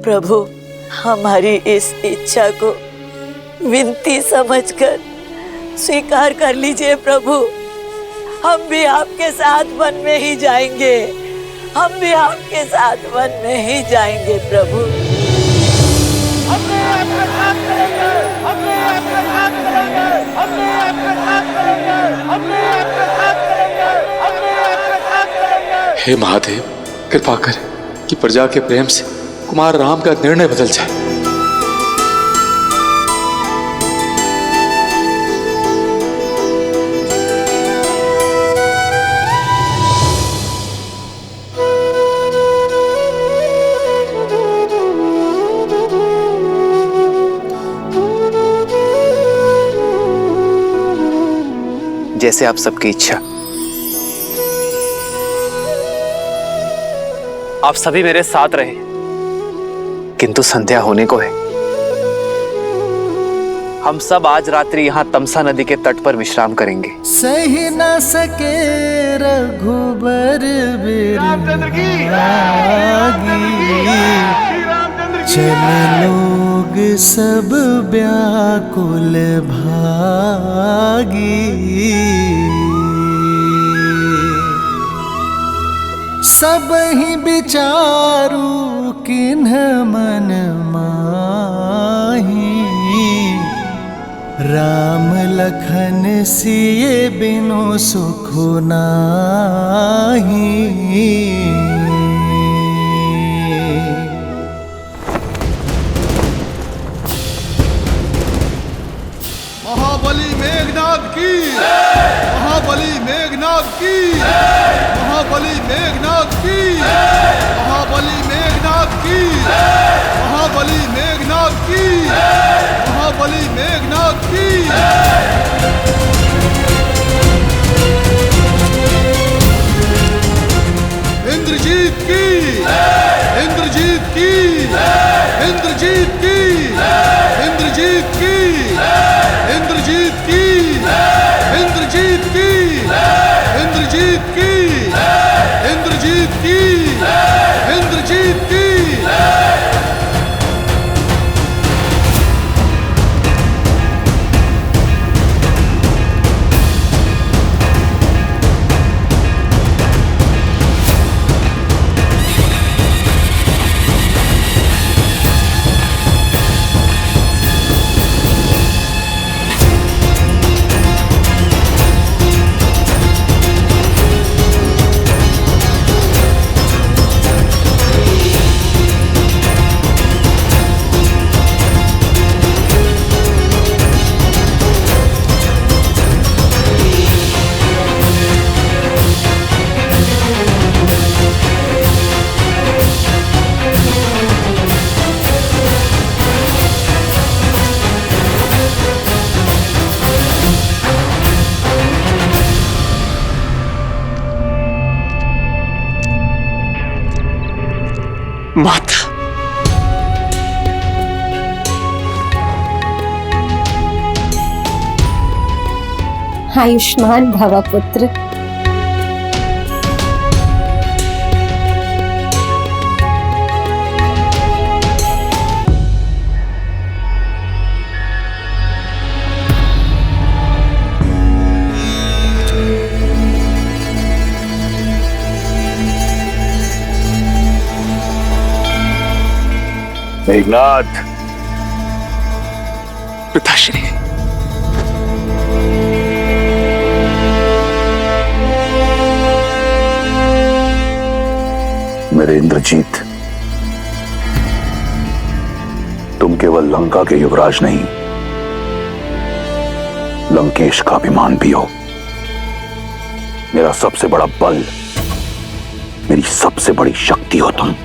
प्रभु, हमारी इस इच्छा को विनती समझकर स्वीकार कर लीजिए प्रभु। हम भी आपके साथ वन में ही जाएंगे, हम भी आपके साथ वन में ही जाएंगे प्रभु। हे महादेव, कृपा करें कि प्रजा के प्रेम से कुमार राम का निर्णय बदल जाए। जैसे आप सबकी इच्छा। आप सभी मेरे साथ रहे, किंतु संध्या होने को है। हम सब आज रात्रि यहाँ तमसा नदी के तट पर विश्राम करेंगे। सही न सके रघुबर बिरही, चल लोग सब व्याकुल भागी। सब ही विचारू किन्ह मन माही, राम लखन सिए बिनु सुख नाही। महाबली मेघनाद की, महाबली मेघनाद की, महाबली मेघनाद की, महाबली मेघनाद की, महाबली मेघनाद की, महाबली मेघनाद की। इंद्रजीत की, इंद्रजीत की, इंद्रजीत की, इंद्रजीत की, इंद्रजीत की, इंद्रजीत की, इंद्रजीत की, इंद्रजीत की, इंद्रजीत की। माता, आयुष्मान भव पुत्र। मेघनाथ, पिताश्री। मेरे इंद्रजीत, तुम केवल लंका के युवराज नहीं, लंकेश का अभिमान भी हो। मेरा सबसे बड़ा बल, मेरी सबसे बड़ी शक्ति हो तुम।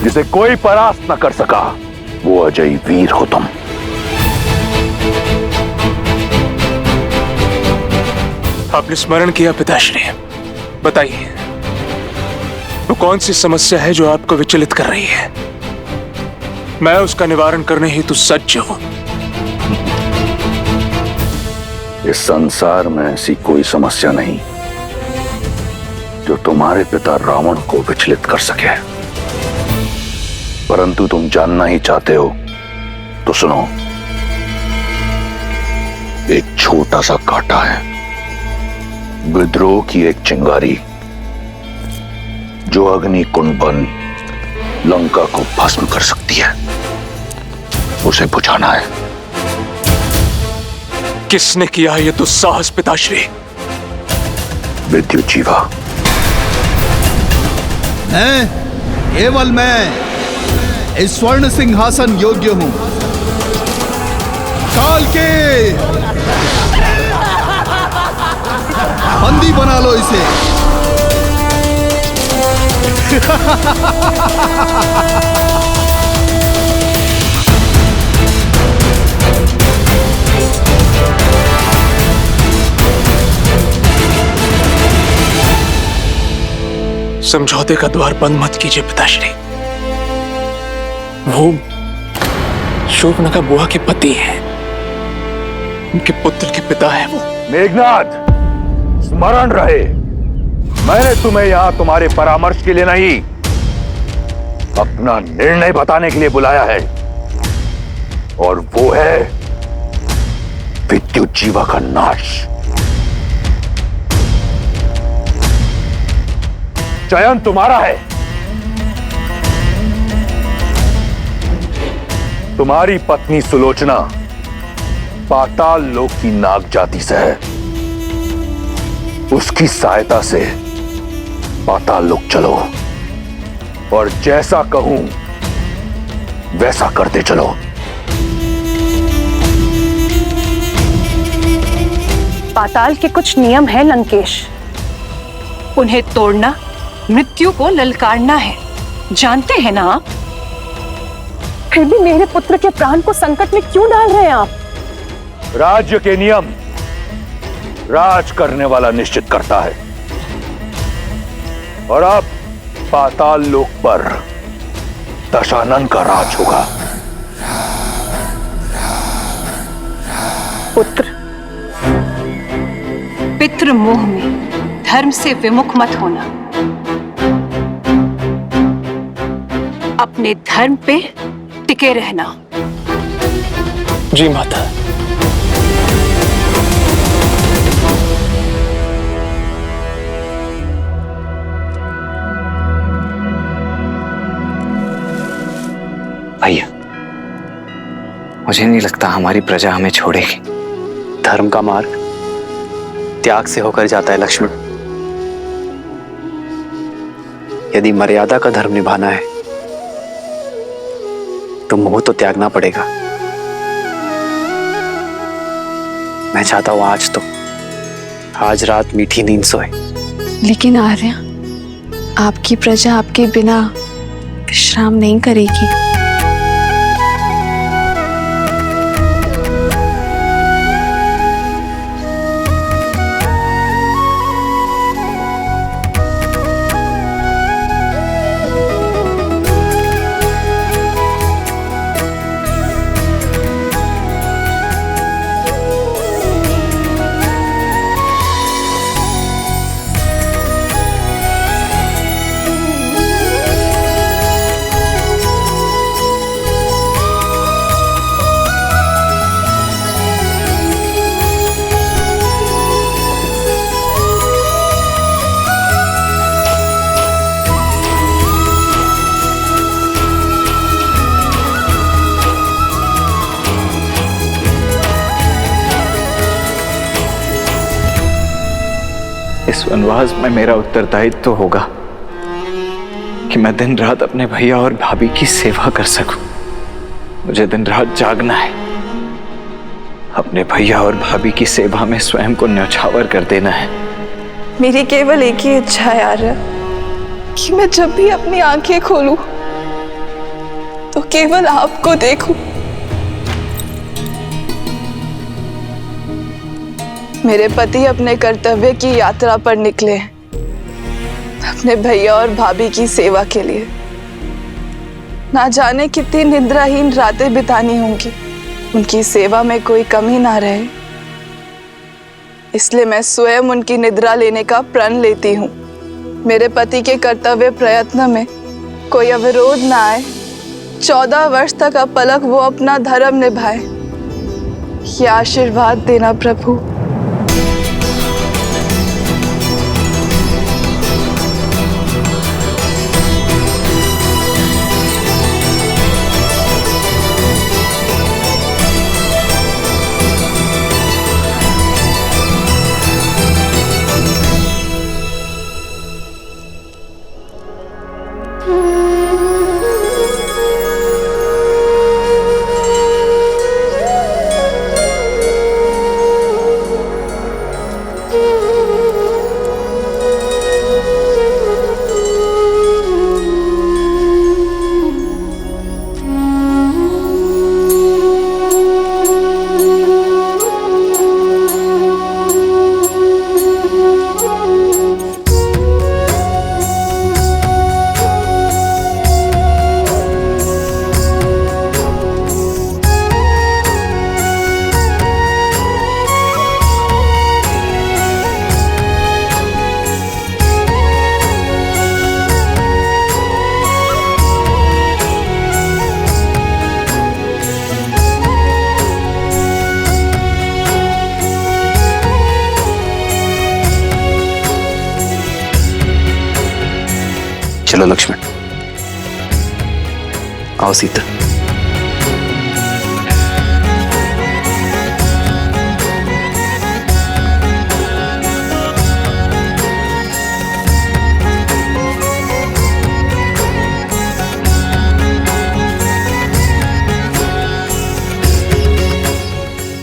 जिसे कोई परास्त न कर सका, वो अजय वीर हो तुम। आपने स्मरण किया पिताश्री, बताइए वो कौन सी समस्या है जो आपको विचलित कर रही है? मैं उसका निवारण करने हेतु सज्ज हूं। इस संसार में ऐसी कोई समस्या नहीं जो तुम्हारे पिता रावण को विचलित कर सके। परंतु तुम जानना ही चाहते हो तो सुनो। एक छोटा सा कांटा है, विद्रोह की एक चिंगारी जो अग्नि कुंड बन लंका को भस्म कर सकती है। उसे बुझाना है। किसने किया ये दुस्साहस पिताश्री? विद्युजीवा। मैं, केवल मैं इस स्वर्ण सिंहासन योग्य हूं। काल के बंदी बना लो इसे। समझौते का द्वार बंद मत कीजिए पिताश्री। वो शोभना बुआ के पति हैं, उनके पुत्र के पिता हैं वो। मेघनाथ, स्मरण रहे, मैंने तुम्हें यहां तुम्हारे परामर्श के लिए नहीं, अपना निर्णय बताने के लिए बुलाया है, और वो है विद्युजीवा का नाश। चयन तुम्हारा है। तुम्हारी पत्नी सुलोचना पाताल लोक की नाग जाति से है। उसकी सहायता से पाताल लोक चलो और जैसा कहूं वैसा करते चलो। पाताल के कुछ नियम हैं लंकेश, उन्हें तोड़ना मृत्यु को ललकारना है, जानते हैं ना आप? फिर भी मेरे पुत्र के प्राण को संकट में क्यों डाल रहे हैं आप? राज्य के नियम राज करने वाला निश्चित करता है, और अब पाताल लोक पर दशानन का राज होगा। पुत्र, पितृ मोह में धर्म से विमुख मत होना। अपने धर्म पे टिके रहना। जी माता। भैया, मुझे नहीं लगता हमारी प्रजा हमें छोड़ेगी। धर्म का मार्ग त्याग से होकर जाता है लक्ष्मण। यदि मर्यादा का धर्म निभाना है तो मोह तो त्यागना पड़ेगा। मैं चाहता हूं आज रात मीठी नींद सोए। लेकिन आर्या, आपकी प्रजा आपके बिना विश्राम नहीं करेगी। इस वनवास में मेरा उत्तरदायित्व तो होगा कि मैं दिन रात अपने भैया और भाभी की सेवा कर सकूं। मुझे दिन रात जागना है, अपने भैया और भाभी की सेवा में स्वयं को न्यौछावर कर देना है। मेरी केवल एक ही इच्छा है आर्या, कि मैं जब भी अपनी आंखें खोलूं तो केवल आपको देखूं। मेरे पति अपने कर्तव्य की यात्रा पर निकले हैं, अपने भैया और भाभी की सेवा के लिए। ना जाने कितनी निद्राहीन रातें बितानी होंगी, उनकी सेवा में कोई कमी ना रहे, इसलिए मैं स्वयं उनकी निद्रा लेने का प्रण लेती हूँ। मेरे पति के कर्तव्य प्रयत्न में कोई अवरोध ना आए, 14 वर्ष तक अपलक वो अपना धर्म निभाए, ये आशीर्वाद देना प्रभु। चलो लक्ष्मण, आओ सीता।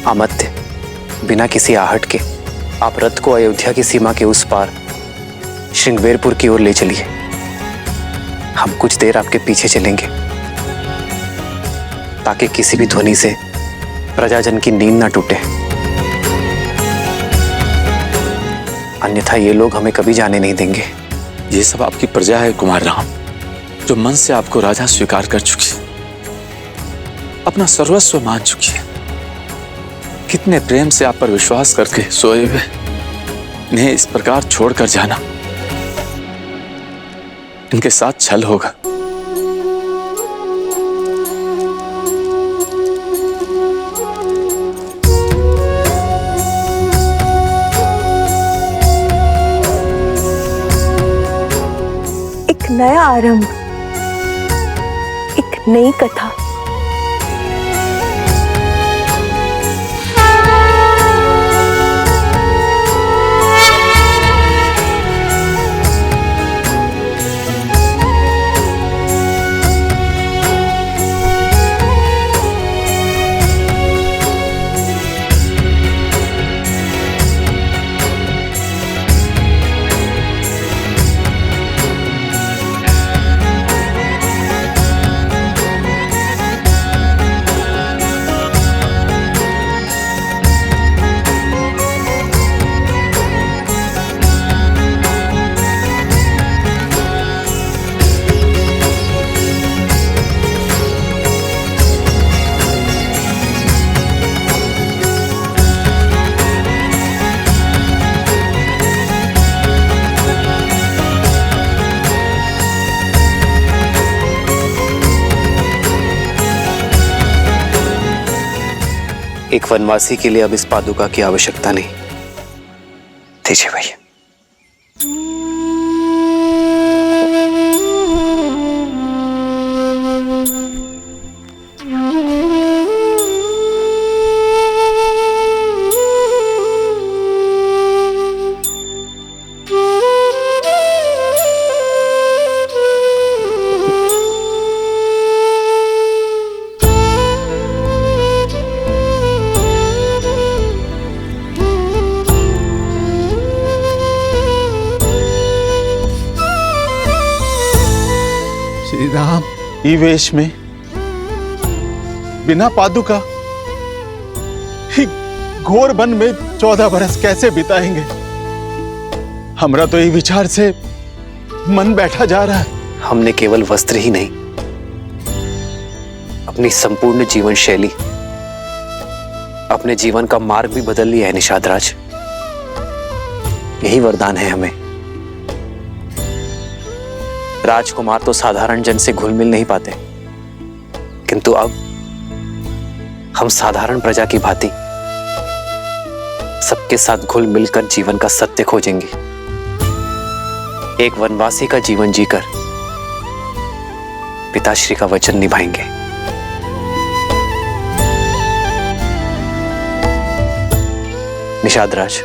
अमत्य, बिना किसी आहट के आप रथ को अयोध्या की सीमा के उस पार श्रृंगवेरपुर की ओर ले चलिए। हम कुछ देर आपके पीछे चलेंगे ताकि किसी भी ध्वनि से प्रजाजन की नींद ना टूटे, अन्यथा ये लोग हमें कभी जाने नहीं देंगे। ये सब आपकी प्रजा है कुमार राम, जो मन से आपको राजा स्वीकार कर चुकी है, अपना सर्वस्व मान चुकी है। कितने प्रेम से आप पर विश्वास करके सोए हुए इन्हें इस प्रकार छोड़कर जाना, इनके साथ छल होगा। एक नया आरंभ, एक नई कथा। एक वनवासी के लिए अब इस पादुका की आवश्यकता नहीं। दीजिए भैया। श्री राम ई वेश में बिना पादुका ही घोर वन में 14 बरस कैसे बिताएंगे? हमरा तो ये विचार से मन बैठा जा रहा है। हमने केवल वस्त्र ही नहीं, अपनी संपूर्ण जीवन शैली, अपने जीवन का मार्ग भी बदल लिया है निषाद राज। यही वरदान है हमें। राजकुमार तो साधारण जन से घुल मिल नहीं पाते, किंतु अब हम साधारण प्रजा की भांति सबके साथ घुल मिलकर जीवन का सत्य खोजेंगे। एक वनवासी का जीवन जीकर पिताश्री का वचन निभाएंगे। निषादराज,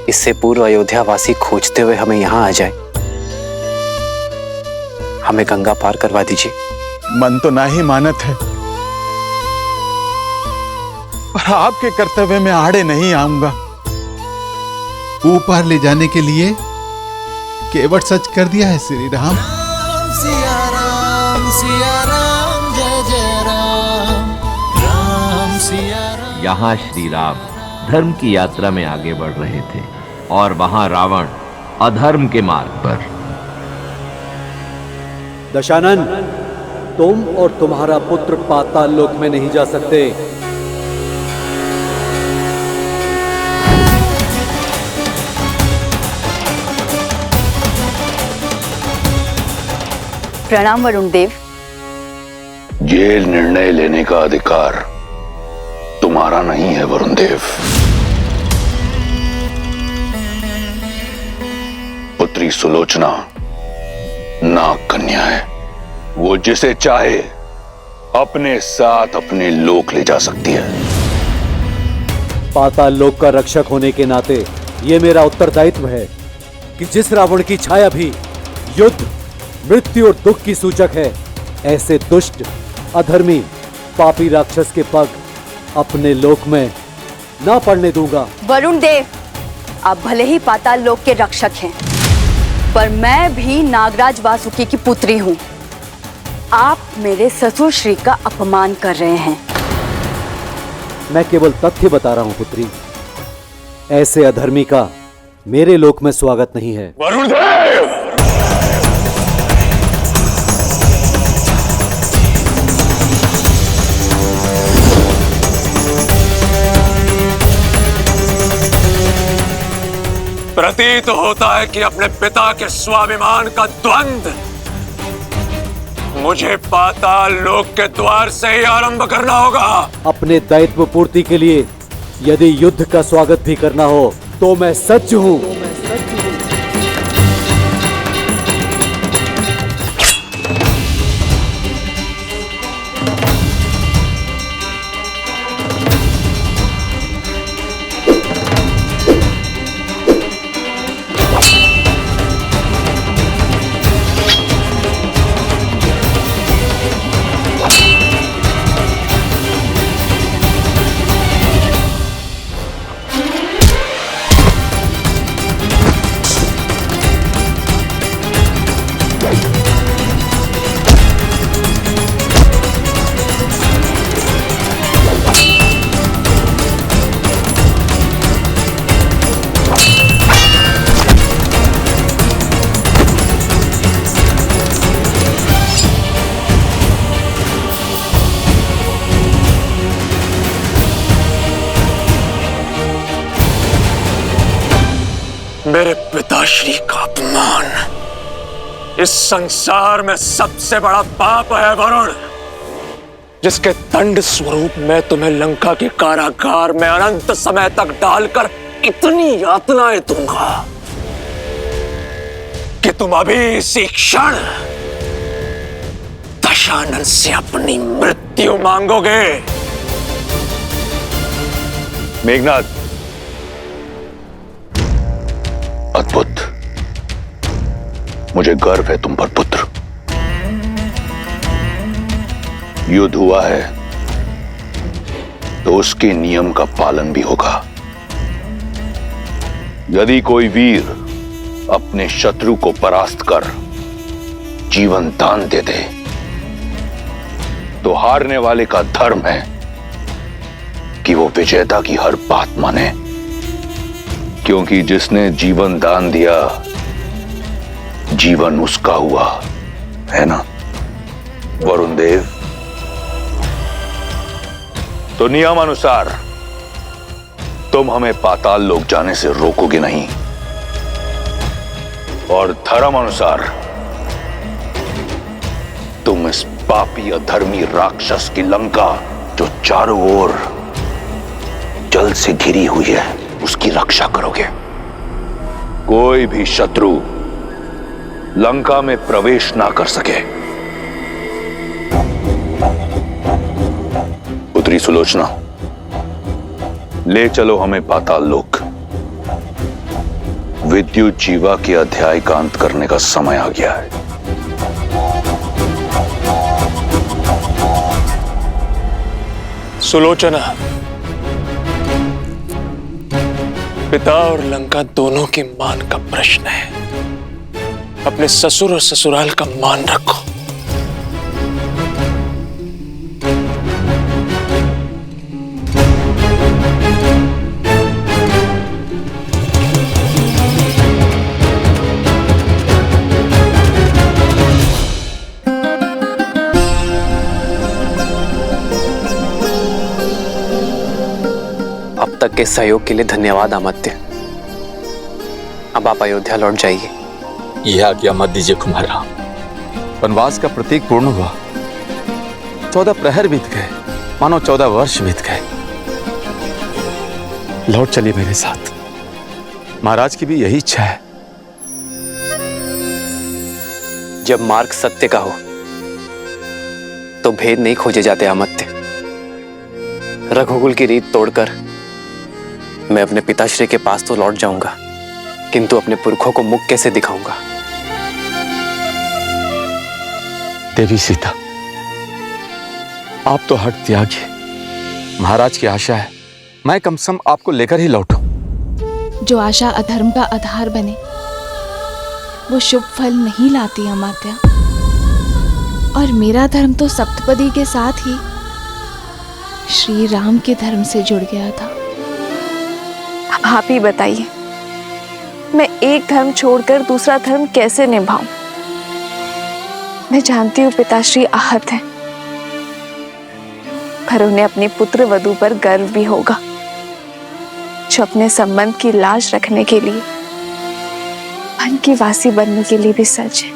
इससे पूर्व अयोध्या वासी खोजते हुए हमें यहां आ जाए। हमें गंगा पार करवा दीजिए। मन तो ना ही मानत है, पर आपके कर्तव्य में आड़े नहीं आऊंगा। ऊपर ले जाने के लिए केवट सच कर दिया है श्री राम। सिया राम जय जय राम, राम सिया राम। यहाँ श्री राम धर्म की यात्रा में आगे बढ़ रहे थे और वहां रावण अधर्म के मार्ग पर। दशानन, तुम और तुम्हारा पुत्र पाताल लोक में नहीं जा सकते। प्रणाम वरुण देव। ये निर्णय लेने का अधिकार तुम्हारा नहीं है वरुण देव। पुत्री सुलोचना नाग कन्या है, वो जिसे चाहे अपने साथ अपने लोक ले जा सकती है। पाताल लोक का रक्षक होने के नाते यह मेरा उत्तरदायित्व है कि जिस रावण की छाया भी युद्ध, मृत्यु और दुख की सूचक है, ऐसे दुष्ट, अधर्मी, पापी राक्षस के पग अपने लोक में ना पड़ने दूंगा। वरुण देव, आप भले ही पाताल लोक के रक्षक हैं, पर मैं भी नागराज वासुकी की पुत्री हूं। आप मेरे ससुर श्री का अपमान कर रहे हैं। मैं केवल तथ्य बता रहा हूं पुत्री। ऐसे अधर्मी का मेरे लोक में स्वागत नहीं है। वरुण देव! प्रतीत होता है कि अपने पिता के स्वाभिमान का द्वंद्व मुझे पाताल लोक के द्वार से ही आरंभ करना होगा। अपने दायित्व पूर्ति के लिए यदि युद्ध का स्वागत भी करना हो तो मैं सज्ज हूं। मेरे पिताश्री का अपमान इस संसार में सबसे बड़ा पाप है वरुण, जिसके दंड स्वरूप मैं तुम्हें लंका के कारागार में अनंत समय तक डालकर इतनी यातनाएं दूंगा कि तुम अभी इसी क्षण दशानन से अपनी मृत्यु मांगोगे। मेघनाद, अद्भुत, मुझे गर्व है तुम पर पुत्र। युद्ध हुआ है तो उसके नियम का पालन भी होगा। यदि कोई वीर अपने शत्रु को परास्त कर जीवन दान दे दे तो हारने वाले का धर्म है कि वो विजेता की हर बात माने, क्योंकि जिसने जीवन दान दिया जीवन उसका हुआ, है ना वरुण देव? तो नियम अनुसार तुम हमें पाताल लोक जाने से रोकोगे नहीं, और धर्म अनुसार तुम इस पापी अधर्मी राक्षस की लंका जो चारों ओर जल से घिरी हुई है, उसकी रक्षा करोगे। कोई भी शत्रु लंका में प्रवेश ना कर सके। पुत्री सुलोचना, ले चलो हमें पाताल लोक। विद्युत जीवा के अध्याय का अंत करने का समय आ गया है। सुलोचना, पिता और लंका दोनों के मान का प्रश्न है। अपने ससुर और ससुराल का मान रखो। अब तक के सहयोग के लिए धन्यवाद अमात्य। अब आप अयोध्या लौट जाइए। यह आज्ञा मत दीजिए कुमार राम। वनवास का प्रतीक पूर्ण हुआ। 14 प्रहर बीत गए, मानो 14 वर्ष बीत गए। लौट चलिए मेरे साथ। महाराज की भी यही इच्छा है। जब मार्ग सत्य का हो तो भेद नहीं खोजे जाते अमात्य। रघुकुल की रीत तोड़कर मैं अपने पिताश्री के पास तो लौट जाऊंगा, किंतु अपने पुरखों को मुख कैसे दिखाऊंगा? देवी सीता, आप तो हट त्यागी। महाराज की आशा है, मैं कम से कम आपको लेकर ही लौटूं। जो आशा अधर्म का आधार बने वो शुभ फल नहीं लाती अमात्या। और मेरा धर्म तो सप्तपदी के साथ ही श्री राम के धर्म से जुड़ गया था। अब आप ही बताइए, मैं एक धर्म छोड़कर दूसरा धर्म कैसे निभाऊं? मैं जानती हूँ पिताश्री आहत हैं, पर उन्हें अपनी पुत्र वधू पर गर्व भी होगा, जो अपने संबंध की लाज रखने के लिए वन की वासी बनने के लिए भी सच है।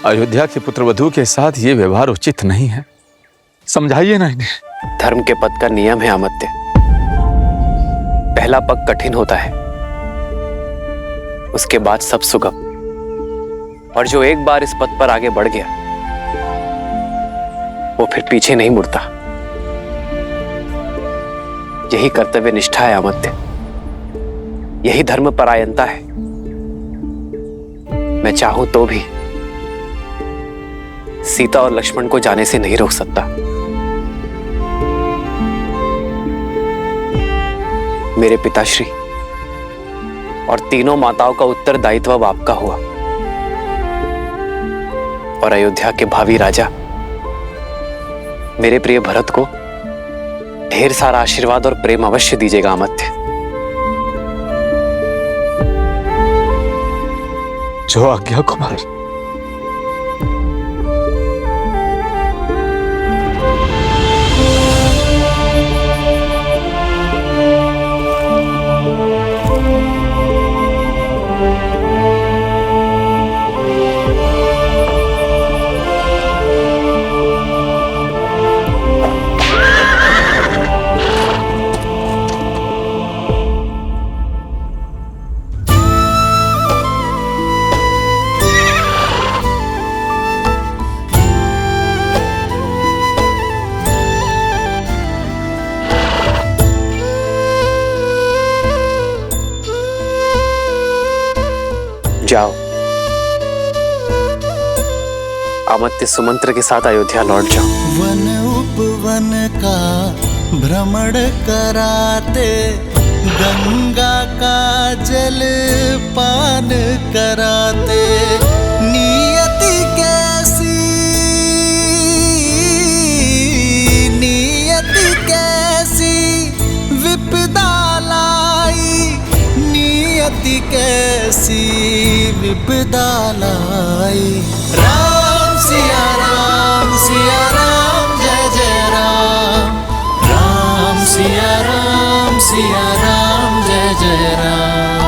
अयोध्या के पुत्रवधू के साथ ये व्यवहार उचित नहीं है। समझाइए ना इन्हें। धर्म के पद का नियम है अमात्य। पहला पग कठिन होता है, उसके बाद सब सुगम। और जो एक बार इस पद पर आगे बढ़ गया वो फिर पीछे नहीं मुड़ता। यही कर्तव्य निष्ठा है अमात्य, यही धर्म परायणता है। मैं चाहूं तो भी सीता और लक्ष्मण को जाने से नहीं रोक सकता। मेरे पिताश्री और तीनों माताओं का उत्तरदायित्व अब आपका हुआ, और अयोध्या के भावी राजा मेरे प्रिय भरत को ढेर सारा आशीर्वाद और प्रेम अवश्य दीजिएगा अमात्य। जो आज्ञा कुमार। जाओ, अमात्य सुमंत्र के साथ अयोध्या लौट जाओ। वन उपवन का भ्रमण कराते, गंगा का जल पान कराते। नियति कैसी विपदा लाई, नियति कैसी विपदा लाई। राम सिया राम जय जय राम। राम सिया राम जय जय राम।